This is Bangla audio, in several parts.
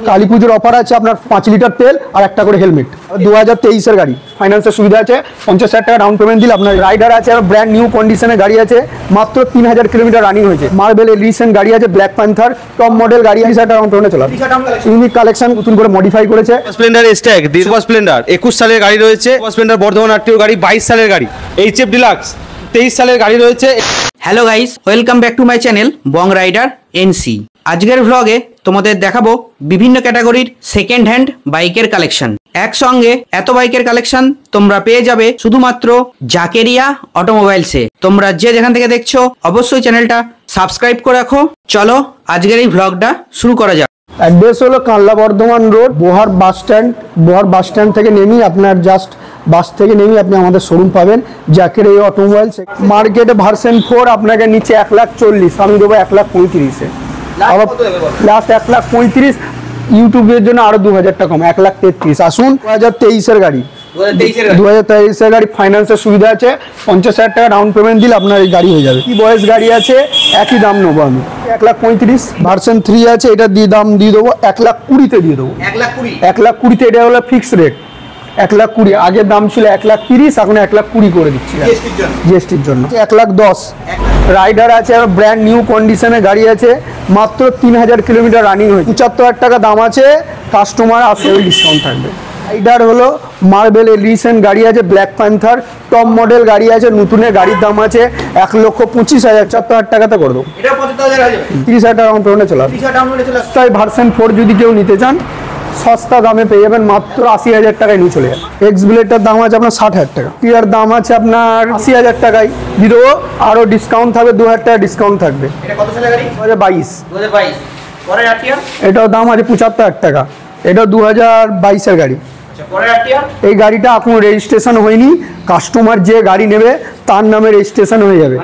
কালী পুজোর অফার আছে আপনার 5 লিটার তেল আর একটা করে হেলমেট। 2023 এর গাড়ি, ফাইন্যান্সের সুবিধা আছে, 50,000 টাকা ডাউন পেমেন্ট দিলে আপনার রাইডার আছে আর ব্র্যান্ড নিউ কন্ডিশনে গাড়ি আছে, মাত্র 3000 কিলোমিটার রানিং হয়েছে। মার্বেল রিসেন্ট গাড়ি আছে, ব্ল্যাক প্যান্থার টপ মডেল গাড়ি, 30,000 টাকা ডাউন পেমেন্টে চলে ইউনিক কালেকশন নতুন করে মডিফাই করেছে। স্প্লেন্ডার স্ট্যাগ, সুপার স্প্লেন্ডার 21 সালের গাড়ি রয়েছে, স্প্লেন্ডার বর্ধমান আরটিও গাড়ি 22 সালের গাড়ি, এইচএফ ডিলাক্স 23 সালের গাড়ি রয়েছে। Hello guys, welcome back to my channel Bong Rider NC. আজকের ভ্লগে তোমাদের দেখাবো বিভিন্ন ক্যাটাগরির সেকেন্ড হ্যান্ড বাইকের কালেকশন। একসঙ্গে এত বাইকের কালেকশন তোমরা পেয়ে যাবে শুধুমাত্র জাকেরিয়া অটোমোবাইলসে। তোমরা যে যেখান থেকে দেখছো অবশ্যই চ্যানেলটা সাবস্ক্রাইব করে রাখো। চলো আজকের এই ভ্লগটা শুরু করা যাক। অ্যাড্রেস হলো কানলা বর্ধমান রোড, বোহার বাস স্ট্যান্ড থেকে নেমেই আপনার জাস্ট বাস থেকে নেমেই আপনি আমাদের শোরুম পাবেন, জাকেরিয়া অটোমোবাইলস। মার্কেটে ভার্সন 4 আপনাকে নিচে 1,40,000, আমি দেবো 1,35,000-এ। আবার লাস্ট 1,35,000, ইউটিউবের জন্য আরো 2,000 টাকা কম, 1,33,000। আসুন 2023 এর গাড়ি, 2023 এর গাড়ি, ফাইন্যান্সের সুবিধা আছে, 50,000 টাকা ডাউন পেমেন্ট দিলে আপনার এই গাড়ি হয়ে যাবে। কি বয়স গাড়ি আছে, একই দাম নেবো আমি, 1,35,000। ভার্সন 3 আছে, এটা দিয়ে দাম দিয়ে দেবো 1,20,000-তে দিয়ে দেবো। 1,20,000-তে এটা হলো ফিক্স রেট, 1,20,000। আগের দাম ছিল 1,30,000, এখন 1,20,000 করে দিচ্ছি জিএসটির জন্য। 1,10,000 রাইডার আছে আর ব্র্যান্ড নিউ কন্ডিশনে গাড়ি আছে, মাত্র 3,000 কিলোমিটার রানিং হয়েছে, 75,000 টাকা দাম আছে, কাস্টমার আসলে ডিসকাউন্ট থাকবে। রাইডার হলো মার্বেল রিসেন্ট গাড়ি আছে, ব্ল্যাক প্যান্থার টপ মডেল গাড়ি আছে, নতুনের গাড়ির দাম আছে 1,25,000, 75,000 টাকাতে করে দেবো। 30,000 টাকা ডাউন পেমেন্টে চলে আসবে। ভার্সন 4 যদি কেউ নিতে চান সস্তা দামে পেয়ে যাবেন, মাত্র 80,000 টাকায় নিয়ে চলে যাবে। এক্স ব্লেডটার দাম আছে আপনার 60,000 টাকা, টিয়ার দাম আছে আপনার 80,000 টাকায় দিয়ে দেবো, আরও ডিসকাউন্ট থাকবে, 2,000 টাকা ডিসকাউন্ট থাকবে। 2022, এটাও দাম আছে 75,000 টাকা, এটা 2022 এর গাড়ি। এই গাড়িটা এখন রেজিস্ট্রেশন হয়নি, কাস্টমার যে গাড়ি নেবে তার নামে রেজিস্ট্রেশন হয়ে যাবে,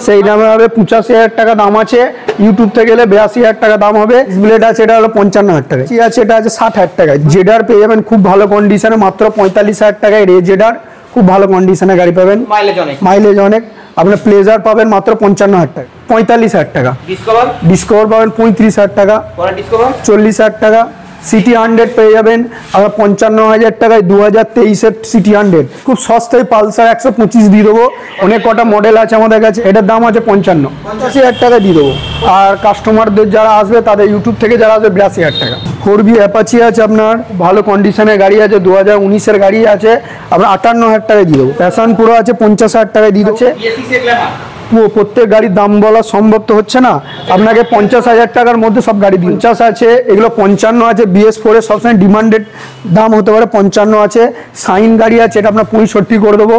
সেই নামে হবে। 85,000 টাকা দাম আছে, ইউটিউব থেকে গেলে 82,000 টাকা দাম হবে। ব্লেড আছে, এটা হলো 55,000 টাকা। কি আছে, এটা আছে 60,000 টাকায়। জেডার পেয়ে যাবেন খুব ভালো কন্ডিশনে, মাত্র 45,000 টাকায়। রে জেডার খুব ভালো কন্ডিশনে গাড়ি পাবেন, মাইলেজ অনেক। আপনার প্লেজার পাবেন মাত্র 55,000 টাকা, 45,000 টাকা। ডিসকভার পাবেন 35,000 টাকা, 40,000 টাকা। সিটি 100 পেয়ে যাবেন আবার 55,000 টাকায়, 2023-এর সিটি 100 খুব সস্তায়। পালসার 125 দিয়ে দেবো, অনেক কটা মডেল আছে আমাদের কাছে, এটার দাম আছে 85,000 টাকা দিয়ে দেবো। আর কাস্টমারদের যারা আসবে তাদের ইউটিউব থেকে যারা আসবে 82,000 টাকা। 4B অ্যাপাচি আছে আপনার, ভালো কন্ডিশনের গাড়ি আছে, 2019-এর গাড়ি আছে, আপনার 58,000 টাকায় দিয়ে দেবো। প্যাশন প্রো আছে 50,000 টাকায় দিয়ে দিচ্ছে। প্রত্যেক গাড়ির দাম বলা সম্ভব তো হচ্ছে না, আপনাকে 50,000 টাকার মধ্যে সব গাড়ি 50 আছে, এগুলো 55 আছে। BS4 এর সবসময় ডিমান্ডেড দাম হতে পারে, 55 আছে। সাইন গাড়ি আছে, এটা আপনার 65 করে দেবো।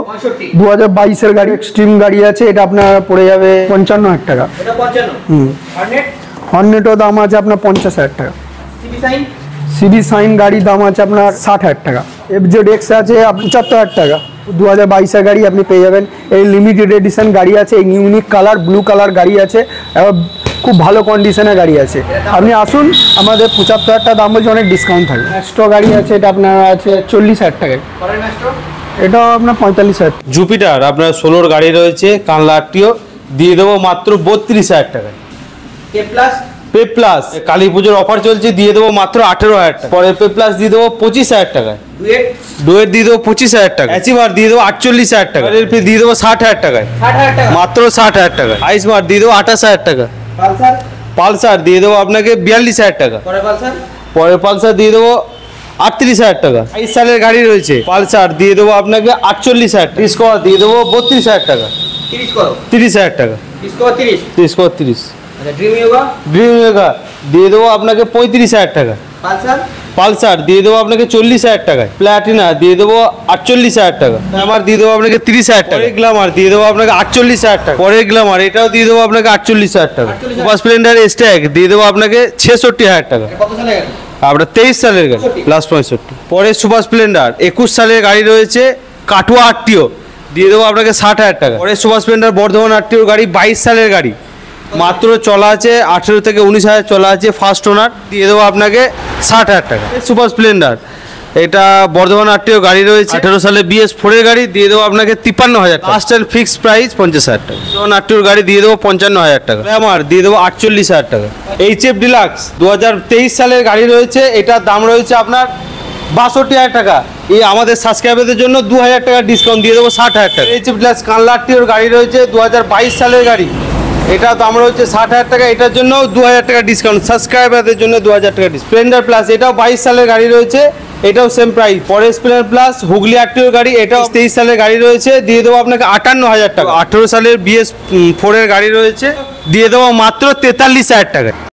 2022-এর গাড়ি এক্সট্রিম গাড়ি আছে, এটা আপনার পড়ে যাবে 55,000 টাকা। হর্নেটও দাম আছে আপনার 50,000 টাকা। সিবি সাইন গাড়ির দাম আছে আপনার 60,000 টাকা। FZX আছে 75,000 টাকা। 2022-এর গাড়ি আপনি পেয়ে যাবেন। এই লিমিটেড এডিশন গাড়ি আছে, এই ইউনিক কালার ব্লু কালার গাড়ি আছে, এবার খুব ভালো কন্ডিশনের গাড়ি আছে। আপনি আসুন, আমাদের 75,000 টাকা দাম বলছে, অনেক ডিসকাউন্ট থাকবে। ম্যাস্ট্রো গাড়ি আছে, এটা আপনার আছে 40,000 টাকায়, এটাও আপনার 45,000। জুপিটার আপনার 16 গাড়ি রয়েছে, কানলা আরটিও দিয়ে দেবো মাত্র 32,000 টাকায়। পে প্লাস কালী পুজোর অফার চলছে, দিয়ে দেবো মাত্র 18,000 টাকা। পরে পে প্লাস দিয়ে দেবো 25,000 টাকায়। ডুয়েট দিয়ে দেবো 25,000 টাকা। অ্যাচিভার দিয়ে দেবো 48,000 টাকা। দিয়ে দেবো 60,000 টাকায়, মাত্র 60,000 টাকা। আইসমার দিয়ে দেবো 28,000 টাকা। পালসার দিয়ে দেবো আপনাকে 42,000 টাকা। পরে পালসার দিয়ে দেবো 38,000 টাকা। 22 সালের গাড়ি রয়েছে, পালসার দিয়ে দেবো আপনাকে 48,000 টাকা। ডিসকভার দিয়ে দেবো 32,000 টাকা, 30,000 টাকা। ডিসকভার 30। ড্রিম ইয়োগা দিয়ে দেবো আপনাকে 35,000 টাকা। পালসার দিয়ে দেবো আপনাকে 40,000 টাকায়। প্ল্যাটিনা দিয়ে দেবো 48,000 টাকা। গ্ল্যামার দিয়ে দেবো আপনাকে 30,000 টাকা। গ্ল্যামার দিয়ে দেবো আপনাকে 48,000 টাকা। পরে গ্ল্যামার এটাও দিয়ে দেবো আপনাকে 48,000 টাকা। সুপার স্প্লেন্ডার স্ট্যাগ দিয়ে দেবো আপনাকে 66,000 টাকা। আপনার 23 সালের গাড়ি, প্লাস 65। পরে সুপার স্প্লেন্ডার 21 সালের গাড়ি রয়েছে, কাটুয়া আরটিও দিয়ে দেবো আপনাকে 60,000 টাকা। পরে সুপার স্প্লেন্ডার বর্ধমান আরটিও গাড়ি 22 সালের গাড়ি, মাত্র চলা আছে 18 থেকে 19,000 চলা আছে, ফার্স্ট ওনার, দিয়ে দেবো আপনাকে 60,000 টাকা। সুপার স্প্লেন্ডার এটা বর্ধমান আরটিও গাড়ি রয়েছে 18 সালে BS4 এর গাড়ি দিয়ে দেবো আপনাকে 53,000 টাকা। লাস্ট এন্ড ফিক্সড প্রাইস 50,000 টাকা। বর্ধমান আরটিওর গাড়ি দিয়ে দেবো 55,000 টাকা। আমার দিয়ে দেবো 48,000 টাকা। HF ডিলাক্স 2023 সালের গাড়ি রয়েছে, এটার দাম রয়েছে আপনার 62,000 টাকা। এই আমাদের সাবস্ক্রাইবারদের জন্য 2,000 টাকা ডিসকাউন্ট দিয়ে দেবো 60,000 টাকা। HF ডিলাক্স কানলা আরটিওর গাড়ি রয়েছে 2022 সালের গাড়ি, এটা দাম রয়েছে 60,000 টাকা। এটার জন্য 2,000 টাকা ডিসকাউন্ট, সাবস্ক্রাইবারদের জন্য 2,000 টাকা ডিসকাউন্ট। স্প্লেন্ডার প্লাস এটাও 22 সালের গাড়ি রয়েছে, এটাও সেম প্রাইস। পরে স্প্লেন্ডার প্লাস হুগলি আরটিওর গাড়ি, এটাও 23 সালের গাড়ি রয়েছে, দিয়ে দেবো আপনাকে 58,000 টাকা। 18 সালের BS4 এর গাড়ি রয়েছে, দিয়ে দেবো মাত্র 43,000 টাকা।